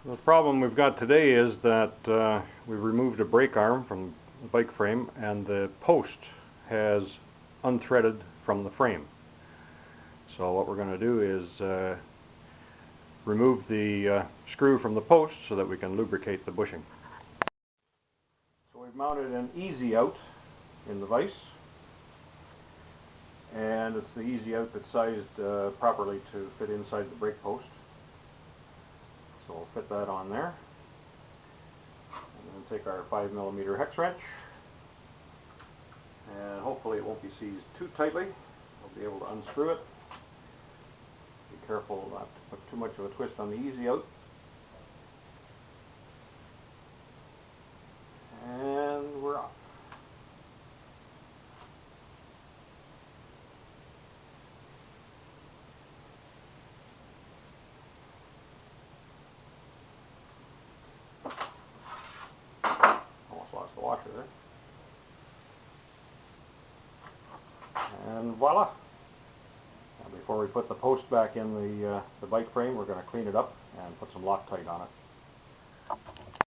The problem we've got today is that we've removed a brake arm from the bike frame and the post has unthreaded from the frame. So what we're going to do is remove the screw from the post so that we can lubricate the bushing. So we've mounted an easy out in the vise, and it's the easy out that's sized properly to fit inside the brake post. So we'll fit that on there, and then take our 5mm hex wrench, and hopefully it won't be seized too tightly. We'll be able to unscrew it. Be careful not to put too much of a twist on the easy out. And we're off. Almost lost the washer there. And voila! Now before we put the post back in the bike frame, we're going to clean it up and put some Loctite on it.